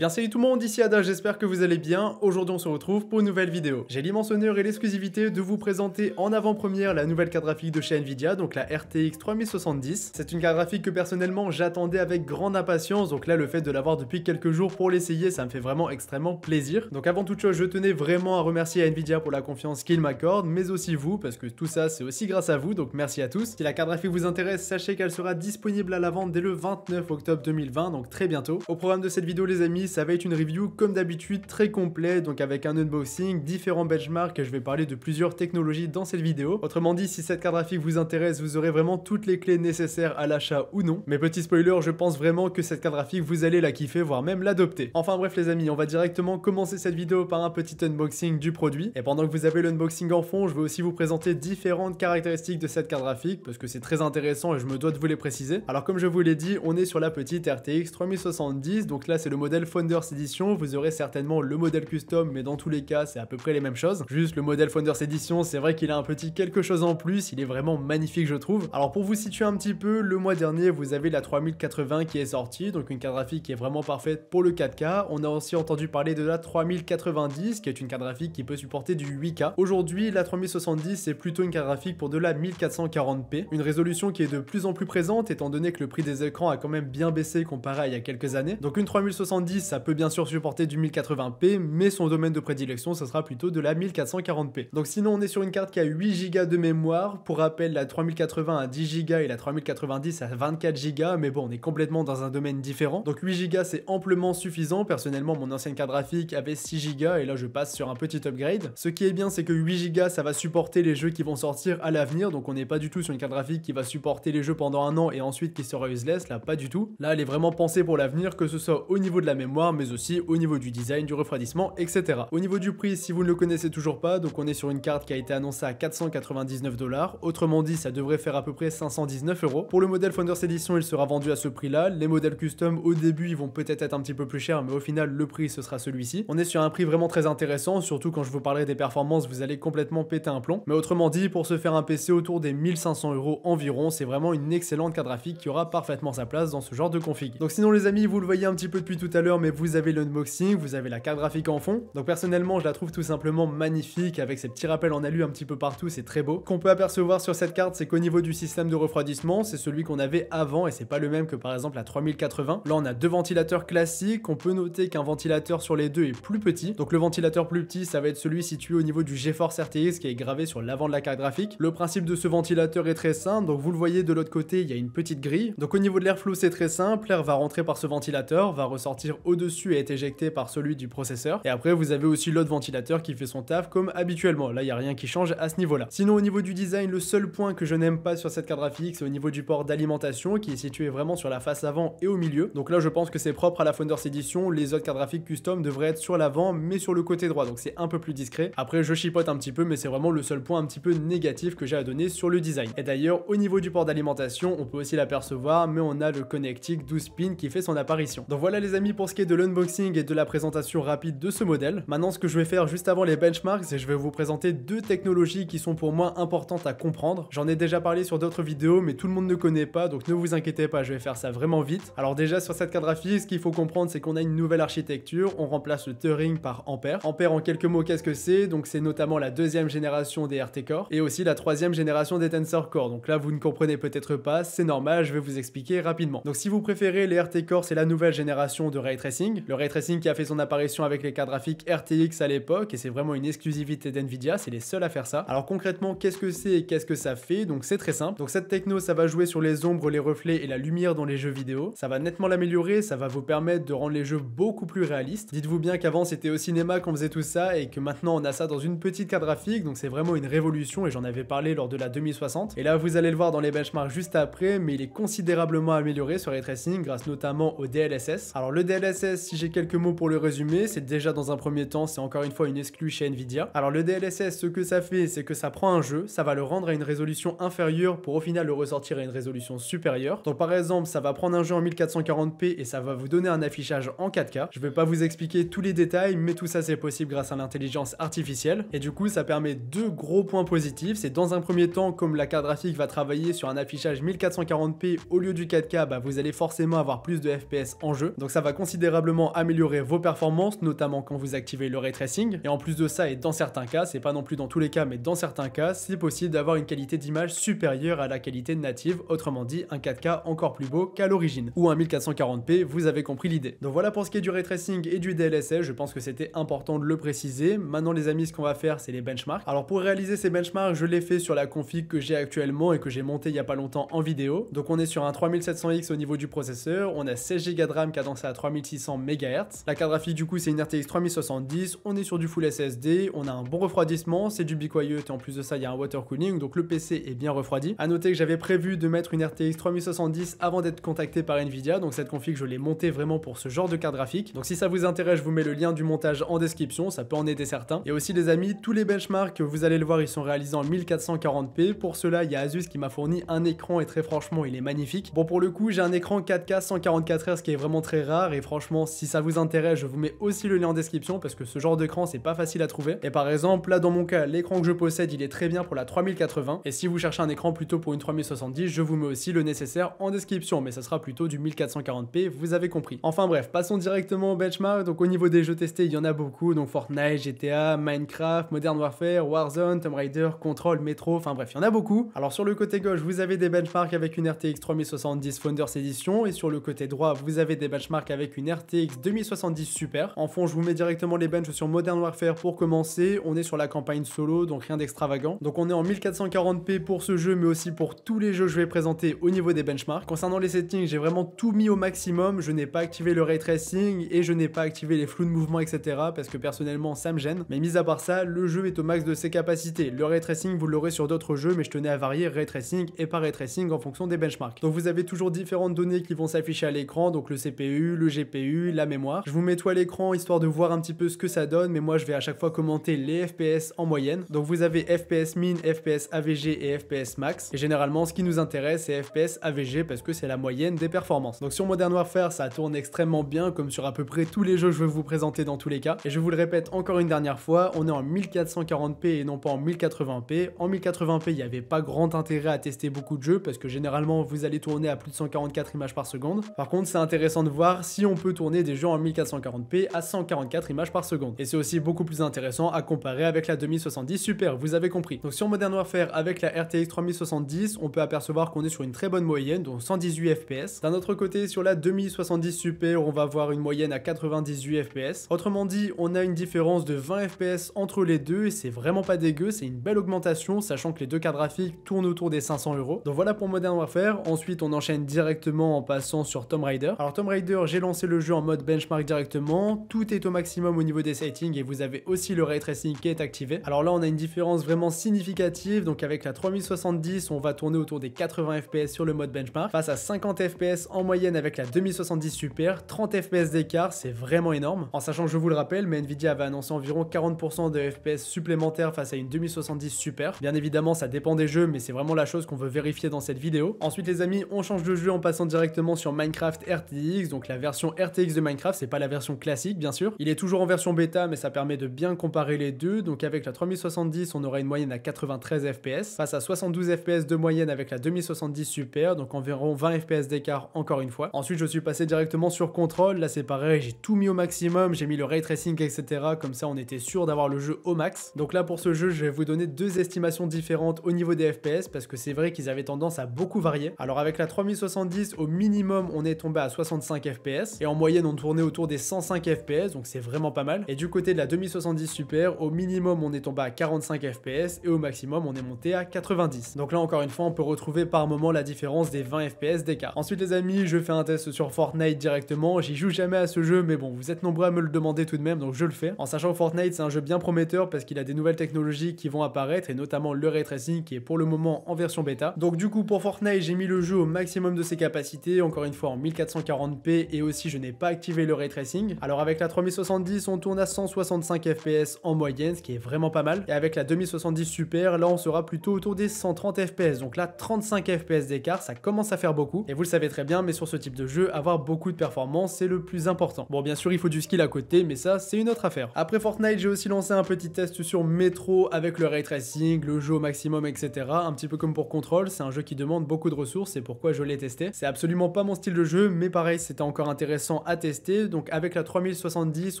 bien salut tout le monde, ici Ada, j'espère que vous allez bien. Aujourd'hui on se retrouve pour une nouvelle vidéo. J'ai l'immense honneur et l'exclusivité de vous présenter en avant-première la nouvelle carte graphique de chez Nvidia, donc la RTX 3070. C'est une carte graphique que personnellement j'attendais avec grande impatience, donc là le fait de l'avoir depuis quelques jours pour l'essayer, ça me fait vraiment extrêmement plaisir. Donc avant toute chose, je tenais vraiment à remercier Nvidia pour la confiance qu'il m'accorde, mais aussi vous, parce que tout ça c'est aussi grâce à vous, donc merci à tous. Si la carte graphique vous intéresse, sachez qu'elle sera disponible à la vente dès le 29 octobre 2020, donc très bientôt. Au programme de cette vidéo les amis, ça va être une review comme d'habitude très complet, donc avec un unboxing, différents benchmarks et je vais parler de plusieurs technologies dans cette vidéo. Autrement dit, si cette carte graphique vous intéresse, vous aurez vraiment toutes les clés nécessaires à l'achat ou non. Mais petit spoiler, je pense vraiment que cette carte graphique vous allez la kiffer, voire même l'adopter. Enfin bref les amis, on va directement commencer cette vidéo par un petit unboxing du produit. Et pendant que vous avez l'unboxing en fond, je vais aussi vous présenter différentes caractéristiques de cette carte graphique parce que c'est très intéressant et je me dois de vous les préciser. Alors comme je vous l'ai dit, on est sur la petite RTX 3070, donc là c'est le modèle Founders Edition. Vous aurez certainement le modèle custom, mais dans tous les cas c'est à peu près les mêmes choses. Juste le modèle Founders Edition, c'est vrai qu'il a un petit quelque chose en plus, il est vraiment magnifique je trouve. Alors pour vous situer un petit peu, le mois dernier vous avez la 3080 qui est sortie, donc une carte graphique qui est vraiment parfaite pour le 4K. On a aussi entendu parler de la 3090 qui est une carte graphique qui peut supporter du 8K. Aujourd'hui la 3070 c'est plutôt une carte graphique pour de la 1440p, une résolution qui est de plus en plus présente étant donné que le prix des écrans a quand même bien baissé comparé à il y a quelques années. Donc une 3070 ça peut bien sûr supporter du 1080p, mais son domaine de prédilection ce sera plutôt de la 1440p. Donc sinon on est sur une carte qui a 8Go de mémoire. Pour rappel, la 3080 a 10Go et la 3090 a 24Go, mais bon on est complètement dans un domaine différent. Donc 8Go c'est amplement suffisant. Personnellement mon ancienne carte graphique avait 6Go et là je passe sur un petit upgrade. Ce qui est bien c'est que 8Go ça va supporter les jeux qui vont sortir à l'avenir, donc on n'est pas du tout sur une carte graphique qui va supporter les jeux pendant un an et ensuite qui sera useless, là pas du tout. Là elle est vraiment pensée pour l'avenir, que ce soit au niveau de la mémoire mais aussi au niveau du design, du refroidissement, etc. Au niveau du prix, si vous ne le connaissez toujours pas, donc on est sur une carte qui a été annoncée à 499 $, autrement dit ça devrait faire à peu près 519 €. Pour le modèle Founders Edition il sera vendu à ce prix là. Les modèles custom au début ils vont peut-être être un petit peu plus chers, mais au final le prix ce sera celui-ci. On est sur un prix vraiment très intéressant, surtout quand je vous parlerai des performances vous allez complètement péter un plomb. Mais autrement dit, pour se faire un PC autour des 1500 € environ, c'est vraiment une excellente carte graphique qui aura parfaitement sa place dans ce genre de config. Donc sinon les amis, vous le voyez un petit peu depuis tout à l'heure, mais vous avez l'unboxing, vous avez la carte graphique en fond. Donc personnellement je la trouve tout simplement magnifique avec ces petits rappels en alu un petit peu partout, c'est très beau. Qu'on peut apercevoir sur cette carte, c'est qu'au niveau du système de refroidissement, c'est celui qu'on avait avant et c'est pas le même que par exemple la 3080. Là on a deux ventilateurs classiques. On peut noter qu'un ventilateur sur les deux est plus petit. Donc le ventilateur plus petit ça va être celui situé au niveau du GeForce RTX qui est gravé sur l'avant de la carte graphique. Le principe de ce ventilateur est très simple, donc vous le voyez de l'autre côté il y a une petite grille. Donc au niveau de l'airflow c'est très simple, l'air va rentrer par ce ventilateur, va ressortir au-dessus et être éjecté par celui du processeur. Et après vous avez aussi l'autre ventilateur qui fait son taf comme habituellement. Là il n'y a rien qui change à ce niveau là. Sinon au niveau du design, le seul point que je n'aime pas sur cette carte graphique c'est au niveau du port d'alimentation qui est situé vraiment sur la face avant et au milieu. Donc là je pense que c'est propre à la Founders Edition. Les autres cartes graphiques custom devraient être sur l'avant mais sur le côté droit, donc c'est un peu plus discret. Après je chipote un petit peu mais c'est vraiment le seul point un petit peu négatif que j'ai à donner sur le design. Et d'ailleurs au niveau du port d'alimentation on peut aussi l'apercevoir, mais on a le connectique 12 pins qui fait son apparition. Donc voilà les amis pour ce qui est de l'unboxing et de la présentation rapide de ce modèle. Maintenant ce que je vais faire juste avant les benchmarks, c'est que je vais vous présenter deux technologies qui sont pour moi importantes à comprendre. J'en ai déjà parlé sur d'autres vidéos mais tout le monde ne connaît pas, donc ne vous inquiétez pas, je vais faire ça vraiment vite. Alors déjà sur cette carte graphique, ce qu'il faut comprendre c'est qu'on a une nouvelle architecture, on remplace le Turing par Ampère. Ampère en quelques mots qu'est-ce que c'est? Donc c'est notamment la deuxième génération des RT Core et aussi la troisième génération des Tensor Core. Donc là vous ne comprenez peut-être pas, c'est normal, je vais vous expliquer rapidement. Donc si vous préférez, les RT Core c'est la nouvelle génération de Ray Tracing. Le Ray Tracing qui a fait son apparition avec les cartes graphiques RTX à l'époque et c'est vraiment une exclusivité d'Nvidia, c'est les seuls à faire ça. Alors concrètement qu'est-ce que c'est et qu'est-ce que ça fait? Donc c'est très simple. Donc cette techno ça va jouer sur les ombres, les reflets et la lumière dans les jeux vidéo. Ça va nettement l'améliorer, ça va vous permettre de rendre les jeux beaucoup plus réalistes. Dites-vous bien qu'avant c'était au cinéma qu'on faisait tout ça et que maintenant on a ça dans une petite carte graphique, donc c'est vraiment une révolution et j'en avais parlé lors de la 2060. Et là vous allez le voir dans les benchmarks juste après, mais il est considérablement amélioré sur Ray Tracing grâce notamment au DLSS. Alors le DLSS, si j'ai quelques mots pour le résumer, c'est déjà dans un premier temps, c'est encore une fois une exclue chez Nvidia. Alors le DLSS, ce que ça fait, c'est que ça prend un jeu, ça va le rendre à une résolution inférieure pour au final le ressortir à une résolution supérieure. Donc par exemple, ça va prendre un jeu en 1440p et ça va vous donner un affichage en 4K. Je vais pas vous expliquer tous les détails, mais tout ça c'est possible grâce à l'intelligence artificielle. Et du coup, ça permet deux gros points positifs. C'est dans un premier temps, comme la carte graphique va travailler sur un affichage 1440p au lieu du 4K, bah vous allez forcément avoir plus de FPS en jeu. Donc ça va considérer considérablement améliorer vos performances, notamment quand vous activez le ray tracing. Et en plus de ça, et dans certains cas, c'est pas non plus dans tous les cas, mais dans certains cas, c'est possible d'avoir une qualité d'image supérieure à la qualité native, autrement dit un 4K encore plus beau qu'à l'origine, ou un 1440p, vous avez compris l'idée. Donc voilà pour ce qui est du ray tracing et du DLSS, je pense que c'était important de le préciser. Maintenant les amis, ce qu'on va faire, c'est les benchmarks. Alors pour réaliser ces benchmarks, je l'ai fait sur la config que j'ai actuellement et que j'ai monté il y a pas longtemps en vidéo. Donc on est sur un 3700X au niveau du processeur, on a 16 Go de RAM cadencé à 3600 MHz. La carte graphique du coup c'est une RTX 3070, on est sur du full SSD, on a un bon refroidissement, c'est du Be Quiet et en plus de ça il y a un water cooling, donc le PC est bien refroidi. A noter que j'avais prévu de mettre une RTX 3070 avant d'être contacté par Nvidia, donc cette config je l'ai montée vraiment pour ce genre de carte graphique. Donc si ça vous intéresse, je vous mets le lien du montage en description, ça peut en aider certains. Et aussi les amis, tous les benchmarks, vous allez le voir, ils sont réalisés en 1440p. Pour cela, il y a Asus qui m'a fourni un écran et très franchement, il est magnifique. Bon pour le coup, j'ai un écran 4K 144Hz ce qui est vraiment très rare et franchement, si ça vous intéresse, je vous mets aussi le lien en description parce que ce genre d'écran, c'est pas facile à trouver. Et par exemple, là dans mon cas, l'écran que je possède, il est très bien pour la 3080 et si vous cherchez un écran plutôt pour une 3070, je vous mets aussi le nécessaire en description, mais ça sera plutôt du 1440p, vous avez compris. Enfin bref, passons directement au benchmark. Donc au niveau des jeux testés, il y en a beaucoup, donc Fortnite, GTA, Minecraft, Modern Warfare, Warzone, Tomb Raider, Control, Metro, enfin bref, il y en a beaucoup. Alors sur le côté gauche, vous avez des benchmarks avec une RTX 3070 Founders Edition et sur le côté droit, vous avez des benchmarks avec une RTX 2070 Super. En fond, je vous mets directement les benches sur Modern Warfare pour commencer. On est sur la campagne solo, donc rien d'extravagant. Donc on est en 1440p pour ce jeu, mais aussi pour tous les jeux que je vais présenter au niveau des benchmarks. Concernant les settings, j'ai vraiment tout mis au maximum. Je n'ai pas activé le ray tracing et je n'ai pas activé les flous de mouvement, etc. parce que personnellement, ça me gêne. Mais mis à part ça, le jeu est au max de ses capacités. Le ray tracing, vous l'aurez sur d'autres jeux, mais je tenais à varier ray tracing et pas ray tracing en fonction des benchmarks. Donc vous avez toujours différentes données qui vont s'afficher à l'écran, donc le CPU, le GPU, la mémoire. Je vous mets tout à l'écran histoire de voir un petit peu ce que ça donne, mais moi je vais à chaque fois commenter les FPS en moyenne. Donc vous avez FPS min, FPS AVG et FPS max. Et généralement, ce qui nous intéresse, c'est FPS AVG parce que c'est la moyenne des performances. Donc sur Modern Warfare, ça tourne extrêmement bien, comme sur à peu près tous les jeux que je vais vous présenter dans tous les cas. Et je vous le répète encore une dernière fois, on est en 1440p et non pas en 1080p. En 1080p, il n'y avait pas grand intérêt à tester beaucoup de jeux parce que généralement, vous allez tourner à plus de 144 images par seconde. Par contre, c'est intéressant de voir si on peut tourner des jeux en 1440p à 144 images par seconde. Et c'est aussi beaucoup plus intéressant à comparer avec la 2070 Super, vous avez compris. Donc sur Modern Warfare, avec la RTX 3070, on peut apercevoir qu'on est sur une très bonne moyenne, donc 118 FPS. D'un autre côté, sur la 2070 Super, on va avoir une moyenne à 98 FPS. Autrement dit, on a une différence de 20 FPS entre les deux et c'est vraiment pas dégueu, c'est une belle augmentation, sachant que les deux cartes graphiques tournent autour des 500 €. Donc voilà pour Modern Warfare. Ensuite, on enchaîne directement en passant sur Tomb Raider. Alors Tomb Raider, j'ai lancé le jeu en mode benchmark directement, tout est au maximum au niveau des settings et vous avez aussi le ray tracing qui est activé. Alors là, on a une différence vraiment significative, donc avec la 3070, on va tourner autour des 80 FPS sur le mode benchmark, face à 50 FPS en moyenne avec la 2070 Super, 30 FPS d'écart, c'est vraiment énorme. En sachant que je vous le rappelle, mais Nvidia avait annoncé environ 40% de FPS supplémentaires face à une 2070 Super. Bien évidemment, ça dépend des jeux, mais c'est vraiment la chose qu'on veut vérifier dans cette vidéo. Ensuite les amis, on change de jeu en passant directement sur Minecraft RTX, donc la version RTX de Minecraft, c'est pas la version classique bien sûr. Il est toujours en version bêta, mais ça permet de bien comparer les deux. Donc avec la 3070, on aura une moyenne à 93 FPS, face à 72 FPS de moyenne avec la 2070 Super, donc environ 20 FPS d'écart encore une fois. Ensuite je suis passé directement sur Control, là c'est pareil, j'ai tout mis au maximum, j'ai mis le ray tracing etc, comme ça on était sûr d'avoir le jeu au max. Donc là pour ce jeu, je vais vous donner deux estimations différentes au niveau des FPS, parce que c'est vrai qu'ils avaient tendance à beaucoup varier. Alors avec la 3070, au minimum on est tombé à 65 FPS, et en moyenne on tournait autour des 105 FPS, donc c'est vraiment pas mal. Et du côté de la 2070 Super, au minimum on est tombé à 45 FPS, et au maximum on est monté à 90. Donc là encore une fois, on peut retrouver par moment la différence des 20 FPS d'écart. Ensuite les amis, je fais un test sur Fortnite directement, j'y joue jamais à ce jeu, mais bon, vous êtes nombreux à me le demander tout de même, donc je le fais. En sachant que Fortnite c'est un jeu bien prometteur parce qu'il a des nouvelles technologies qui vont apparaître, et notamment le ray tracing qui est pour le moment en version bêta. Donc du coup pour Fortnite, j'ai mis le jeu au maximum de ses capacités, encore une fois en 1440p, et aussi je n'ai pas activé le ray tracing. Alors avec la 3070, on tourne à 165 FPS en moyenne, ce qui est vraiment pas mal. Et avec la 2070 Super, là on sera plutôt autour des 130 FPS. Donc là 35 FPS d'écart, ça commence à faire beaucoup. Et vous le savez très bien, mais sur ce type de jeu, avoir beaucoup de performance, c'est le plus important. Bon bien sûr il faut du skill à côté, mais ça c'est une autre affaire. Après Fortnite, j'ai aussi lancé un petit test sur Metro avec le ray tracing, le jeu au maximum, etc. Un petit peu comme pour Control, c'est un jeu qui demande beaucoup de ressources, c'est pourquoi je l'ai testé. C'est absolument pas mon style de jeu, mais pareil, c'était encore intéressant intéressant à tester. Donc avec la 3070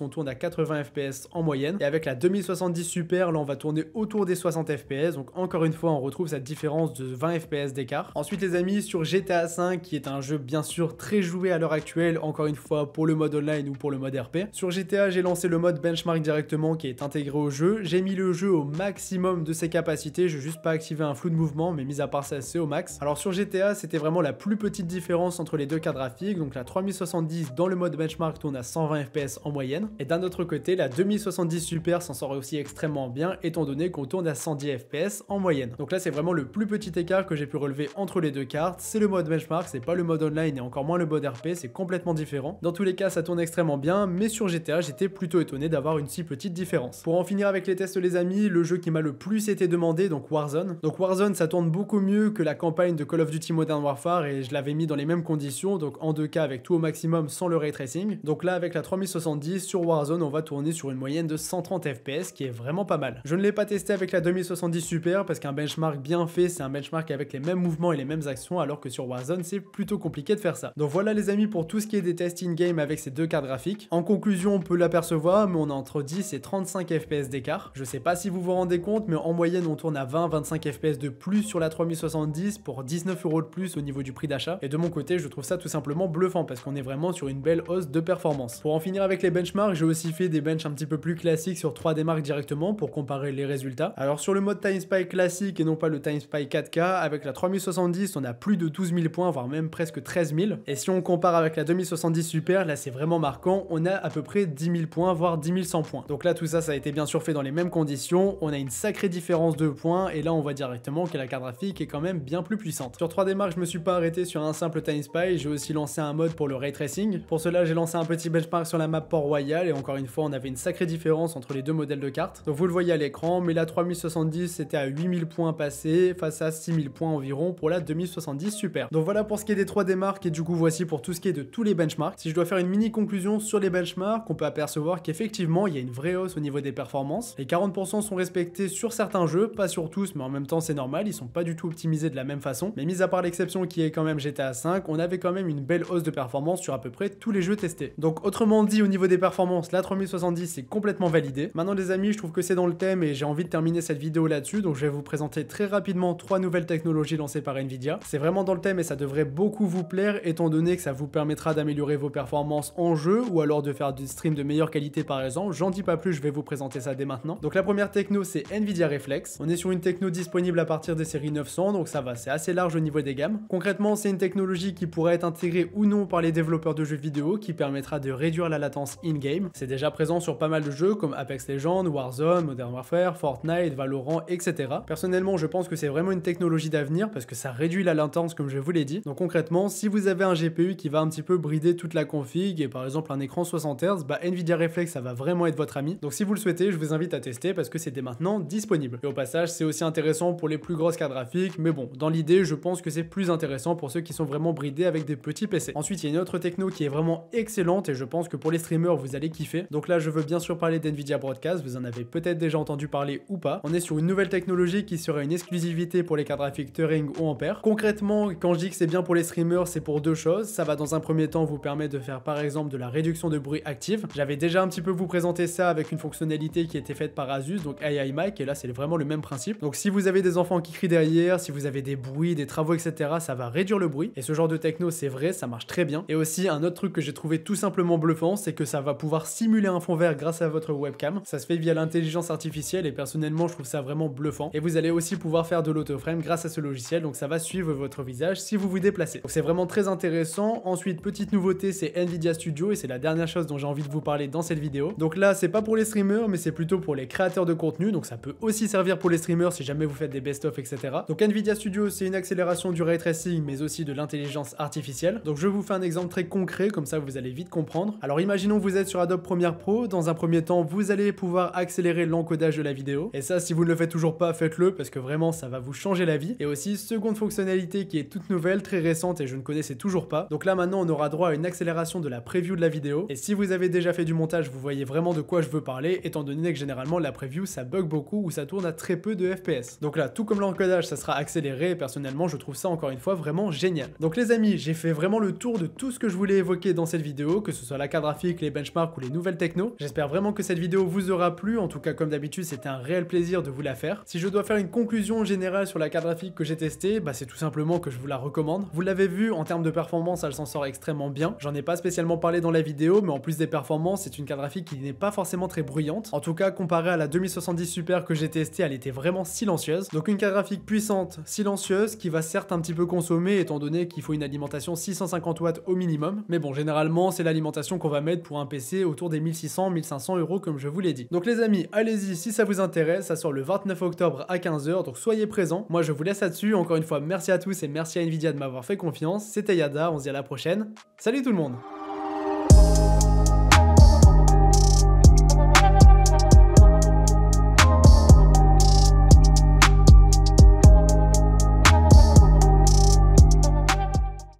on tourne à 80 fps en moyenne et avec la 2070 Super là on va tourner autour des 60 fps. Donc encore une fois on retrouve cette différence de 20 fps d'écart. Ensuite les amis, sur GTA V qui est un jeu bien sûr très joué à l'heure actuelle, encore une fois pour le mode online ou pour le mode RP. Sur GTA j'ai lancé le mode benchmark directement qui est intégré au jeu. J'ai mis le jeu au maximum de ses capacités, je vais juste pas activer un flou de mouvement mais mis à part ça c'est au max. Alors sur GTA c'était vraiment la plus petite différence entre les deux cartes graphiques. Donc la 3070 dans le mode benchmark tourne à 120 fps en moyenne et d'un autre côté la 2070 Super s'en sort aussi extrêmement bien étant donné qu'on tourne à 110 fps en moyenne. Donc là c'est vraiment le plus petit écart que j'ai pu relever entre les deux cartes. C'est le mode benchmark, c'est pas le mode online et encore moins le mode RP, c'est complètement différent. Dans tous les cas ça tourne extrêmement bien, mais sur GTA j'étais plutôt étonné d'avoir une si petite différence. Pour en finir avec les tests les amis, le jeu qui m'a le plus été demandé, donc Warzone. Donc Warzone ça tourne beaucoup mieux que la campagne de Call of Duty Modern Warfare et je l'avais mis dans les mêmes conditions, donc en 2K avec tout au maximum sans le ray tracing. Donc là avec la 3070 sur Warzone on va tourner sur une moyenne de 130 fps qui est vraiment pas mal. Je ne l'ai pas testé avec la 2070 Super parce qu'un benchmark bien fait c'est un benchmark avec les mêmes mouvements et les mêmes actions, alors que sur Warzone c'est plutôt compliqué de faire ça. Donc voilà les amis pour tout ce qui est des tests in-game avec ces deux cartes graphiques. En conclusion on peut l'apercevoir mais on a entre 10 et 35 fps d'écart. Je sais pas si vous vous rendez compte mais en moyenne on tourne à 20-25 fps de plus sur la 3070 pour 19 € de plus au niveau du prix d'achat. Et de mon côté je trouve ça tout simplement bluffant parce qu'on est vraiment sur une belle hausse de performance. Pour en finir avec les benchmarks, j'ai aussi fait des benches un petit peu plus classiques sur 3D Mark directement pour comparer les résultats. Alors sur le mode TimeSpy classique et non pas le TimeSpy 4K, avec la 3070 on a plus de 12 000 points voire même presque 13 000. Et si on compare avec la 2070 Super, là c'est vraiment marquant, on a à peu près 10 000 points voire 10 100 points. Donc là tout ça a été bien sûr fait dans les mêmes conditions, on a une sacrée différence de points et là on voit directement que la carte graphique est quand même bien plus puissante. Sur 3D Mark je me suis pas arrêté sur un simple TimeSpy, j'ai aussi lancé un mode pour le ray tracing. Pour cela j'ai lancé un petit benchmark sur la map Port-Royal et encore une fois on avait une sacrée différence entre les deux modèles de cartes. Donc vous le voyez à l'écran, mais la 3070 c'était à 8000 points passés face à 6000 points environ pour la 2070 Super. Donc voilà pour ce qui est des 3D Mark et du coup voici pour tout ce qui est de tous les benchmarks. Si je dois faire une mini conclusion sur les benchmarks, on peut apercevoir qu'effectivement il y a une vraie hausse au niveau des performances. Les 40% sont respectés sur certains jeux, pas sur tous mais en même temps c'est normal, ils sont pas du tout optimisés de la même façon. Mais mis à part l'exception qui est quand même GTA V, on avait quand même une belle hausse de performance sur à peu près tous les jeux testés. Donc autrement dit au niveau des performances, la 3070 c'est complètement validé. Maintenant les amis, je trouve que c'est dans le thème et j'ai envie de terminer cette vidéo là-dessus, donc je vais vous présenter très rapidement 3 nouvelles technologies lancées par Nvidia. C'est vraiment dans le thème et ça devrait beaucoup vous plaire étant donné que ça vous permettra d'améliorer vos performances en jeu ou alors de faire du stream de meilleure qualité par exemple. J'en dis pas plus, je vais vous présenter ça dès maintenant. Donc la première techno c'est Nvidia Reflex. On est sur une techno disponible à partir des séries 900, donc ça va, c'est assez large au niveau des gammes. Concrètement c'est une technologie qui pourrait être intégrée ou non par les développeurs de jeux vidéo qui permettra de réduire la latence in-game. C'est déjà présent sur pas mal de jeux comme Apex Legends, Warzone, Modern Warfare, Fortnite, Valorant, etc. Personnellement je pense que c'est vraiment une technologie d'avenir parce que ça réduit la latence comme je vous l'ai dit. Donc concrètement si vous avez un GPU qui va un petit peu brider toute la config et par exemple un écran 60 Hz, bah Nvidia Reflex ça va vraiment être votre ami. Donc si vous le souhaitez je vous invite à tester parce que c'est dès maintenant disponible. Et au passage c'est aussi intéressant pour les plus grosses cartes graphiques, mais bon dans l'idée je pense que c'est plus intéressant pour ceux qui sont vraiment bridés avec des petits PC. Ensuite il y a une autre techno qui est vraiment excellente et je pense que pour les streamers vous allez kiffer. Donc là je veux bien sûr parler d'Nvidia Broadcast, vous en avez peut-être déjà entendu parler ou pas. On est sur une nouvelle technologie qui serait une exclusivité pour les cartes graphiques Turing ou Ampere. Concrètement quand je dis que c'est bien pour les streamers c'est pour deux choses. Ça va dans un premier temps vous permettre de faire par exemple de la réduction de bruit active. J'avais déjà un petit peu vous présenter ça avec une fonctionnalité qui était faite par Asus, donc AI Mic, et là c'est vraiment le même principe. Donc si vous avez des enfants qui crient derrière, si vous avez des bruits, des travaux etc, ça va réduire le bruit et ce genre de techno c'est vrai, ça marche très bien. Et aussi un autre truc que j'ai trouvé tout simplement bluffant, c'est que ça va pouvoir simuler un fond vert grâce à votre webcam. Ça se fait via l'intelligence artificielle et personnellement je trouve ça vraiment bluffant. Et vous allez aussi pouvoir faire de l'autoframe grâce à ce logiciel, donc ça va suivre votre visage si vous vous déplacez. Donc c'est vraiment très intéressant. Ensuite petite nouveauté c'est Nvidia Studio et c'est la dernière chose dont j'ai envie de vous parler dans cette vidéo. Donc là c'est pas pour les streamers mais c'est plutôt pour les créateurs de contenu, donc ça peut aussi servir pour les streamers si jamais vous faites des best-of etc. Donc Nvidia Studio c'est une accélération du ray tracing mais aussi de l'intelligence artificielle. Donc je vous fais un exemple très concret comme ça vous allez vite comprendre. Alors imaginons vous êtes sur Adobe Premiere Pro, dans un premier temps vous allez pouvoir accélérer l'encodage de la vidéo et ça si vous ne le faites toujours pas faites-le parce que vraiment ça va vous changer la vie. Et aussi seconde fonctionnalité qui est toute nouvelle, très récente et je ne connaissais toujours pas. Donc là maintenant on aura droit à une accélération de la preview de la vidéo et si vous avez déjà fait du montage vous voyez vraiment de quoi je veux parler étant donné que généralement la preview ça bug beaucoup ou ça tourne à très peu de FPS. Donc là tout comme l'encodage ça sera accéléré et personnellement je trouve ça encore une fois vraiment génial. Donc les amis j'ai fait vraiment le tour de tout ce que je voulais évoquer évoquées dans cette vidéo, que ce soit la carte graphique, les benchmarks ou les nouvelles techno. J'espère vraiment que cette vidéo vous aura plu, en tout cas comme d'habitude c'était un réel plaisir de vous la faire. Si je dois faire une conclusion générale sur la carte graphique que j'ai testée, c'est tout simplement que je vous la recommande. Vous l'avez vu, en termes de performance elle s'en sort extrêmement bien. J'en ai pas spécialement parlé dans la vidéo, mais en plus des performances c'est une carte graphique qui n'est pas forcément très bruyante. En tout cas comparée à la 2070 Super que j'ai testée, elle était vraiment silencieuse. Donc une carte graphique puissante, silencieuse, qui va certes un petit peu consommer étant donné qu'il faut une alimentation 650 watts au minimum. Mais bon, généralement c'est l'alimentation qu'on va mettre pour un PC autour des 1600-1500 € comme je vous l'ai dit. Donc les amis, allez-y si ça vous intéresse, ça sort le 29 octobre à 15 h, donc soyez présents. Moi je vous laisse là-dessus, encore une fois merci à tous et merci à Nvidia de m'avoir fait confiance. C'était Yada, on se dit à la prochaine. Salut tout le monde!